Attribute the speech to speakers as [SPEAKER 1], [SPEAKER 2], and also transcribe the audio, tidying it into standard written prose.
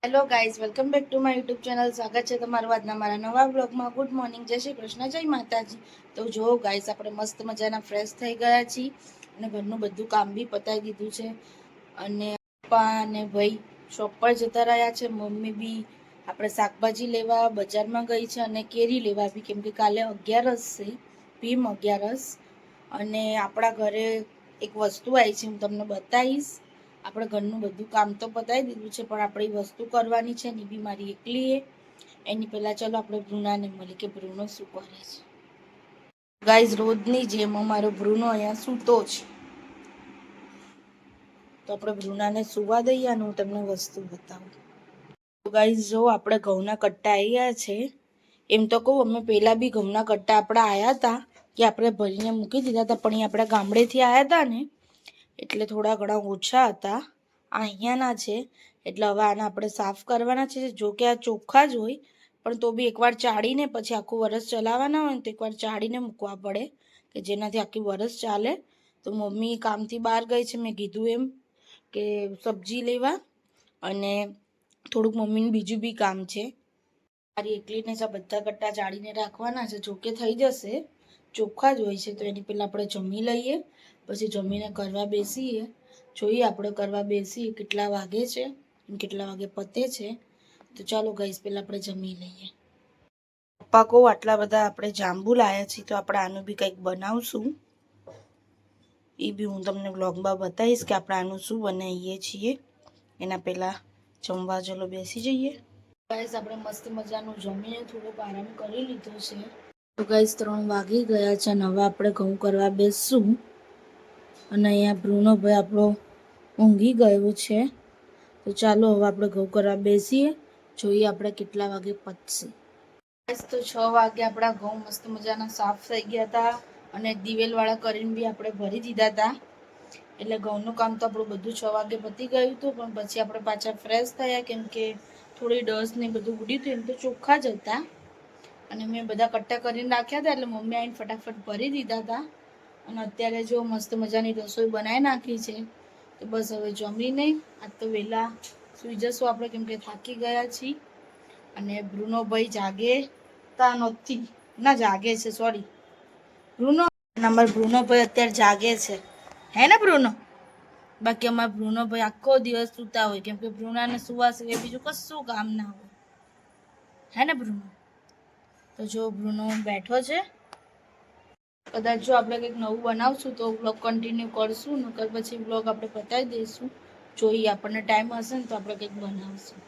[SPEAKER 1] Hello guys, welcome back to my YouTube channel. સ્વાગત છે તમારું આજના મારા નવા બ્લોગમાં. ગુડ મોર્નિંગ, જય શ્રી કૃષ્ણ, જય માતાજી. તો જો ગાઈઝ, આપણે મસ્ત મજાના ફ્રેશ થઈ ગયા છીએ અને ઘરનું બધું કામ બી પતાવી દીધું છે. અને પપ્પા અને ભાઈ શોપ પર જતા રહ્યા છે. મમ્મી બી આપણે શાકભાજી લેવા બજારમાં ગઈ છે અને કેરી લેવા બી, કેમ કે કાલે 11 છે, ભીમ 11. અને આપણા ઘરે એક વસ્તુ આવી છે, હું તમને બતાવીશ. આપણે ઘરનું બધું કામ તો પતાવી દીધું છે, પણ આપણી વસ્તુ કરવાની છે ને બી મારી એકલીએ. એની પહેલાં ચાલો આપણે બ્રુનાને મળી કે બ્રુનો શું કરે છે. ગાઈઝ, રોજની જેમ અમારો બ્રુનો અહીંયા સૂતો છે. તો આપણે બ્રુનાને સુવા દઈએ અને હું તમને વસ્તુ બતાવું. તો ગાઈઝ, જો આપણે ઘઉંના કટ્ટા આવ્યા છે. એમ તો કહું, અમે પહેલાં બી ઘઉંના કટ્ટા આપણા આવ્યા હતા કે આપણે ભરીને મૂકી દીધા હતા, પણ એ આપણા ગામડેથી આવ્યા હતા ને એટલે થોડા ઘણા ઓછા હતા. આ અહીંયાના છે, એટલે હવે આને આપણે સાફ કરવાના છે. જો કે આ ચોખ્ખા જ હોય, પણ તો બી એકવાર ચાળીને પછી આખું વરસ ચલાવવાના હોય ને તો એકવાર ચાળીને મૂકવા પડે, કે જેનાથી આખી વરસ ચાલે. તો મમ્મી કામથી બહાર ગઈ છે, મેં કીધું એમ કે સબ્જી લેવા, અને થોડુંક મમ્મીને બીજું બી કામ છે. મારી એકલીને જ આ બધા કટ્ટા ચાળીને રાખવાના છે. જોકે થઈ જશે, ચોખ્ખા જ હોય છે. તો એની પહેલાં આપણે જમી લઈએ, પછી જમીને કરવા બેસીએ. જોઈએ આપણે કરવા બેસીએ કેટલા વાગે છે, કેટલા વાગે પતે છે. તો ચાલો ગાઈસ, પહેલાં આપણે જમી લઈએ. પપ્પા કહું, આટલા બધા આપણે જાંબુ લાવ્યા છીએ, તો આપણે આનું બી કંઈક બનાવશું. એ બી હું તમને વ્લોગમાં બતાવીશ કે આપણે આનું શું બનાવીએ છીએ. એના પહેલાં જમવા ચલો બેસી જઈએ. ગાઈસ, આપણે મસ્ત મજાનું જમીને થોડોક આરામ કરી લીધો છે. તો ગાઈસ, 3 વાગી ગયા છે અને હવે આપણે ઘઉં કરવા બેસશું. અને અહીંયા બ્રુનો ભાઈ આપણો ઊંઘી ગયો છે. તો ચાલો હવે આપણે ઘઉં કરવા બેસીએ, જોઈએ આપણે કેટલા વાગે પતશે. તો 6 વાગે આપણા ઘઉં મસ્ત મજાના સાફ થઈ ગયા હતા અને દિવેલવાળા કરીને બી આપણે ભરી દીધા હતા. એટલે ઘઉંનું કામ તો આપણું બધું 6 વાગે પતી ગયું હતું. પણ પછી આપણે પાછા ફ્રેશ થયા, કેમ કે થોડી ડસ્ટ ને બધું ઉડ્યું હતું. એમ તો ચોખ્ખા જ હતા અને મેં બધા કટ્ટા કરીને રાખ્યા હતા, એટલે મમ્મી આવીને ફટાફટ ભરી દીધા હતા. અને અત્યારે જો મસ્ત મજાની રસોઈ બનાવી નાખી છે. તો બસ હવે જમીને આજ તો વહેલા સૂઈ જશું આપણે, કેમ કે થાકી ગયા છીએ. અને બ્રુનો ભાઈ જાગેતા નથી, ના જાગે છે, સોરી બ્રુનો. અમારો બ્રુનો ભાઈ અત્યારે જાગે છે, હે ને બ્રુનો? બાકી અમારા બ્રુનો ભાઈ આખો દિવસ સૂતા હોય, કેમ કે બ્રુનાને સુવા સિવાય બીજું કશું કામ ના હોય, હે ને બ્રુનો? તો જો બ્રુનો બેઠો છે. કદાચ જો આપણે કંઈક નવું બનાવશું તો વ્લોગ કન્ટિન્યુ કરશું, નકર પછી વ્લોગ આપણે પતાવી દઈશું. જોઈએ, આપણને ટાઈમ હશે ને તો આપણે કંઈક બનાવશું.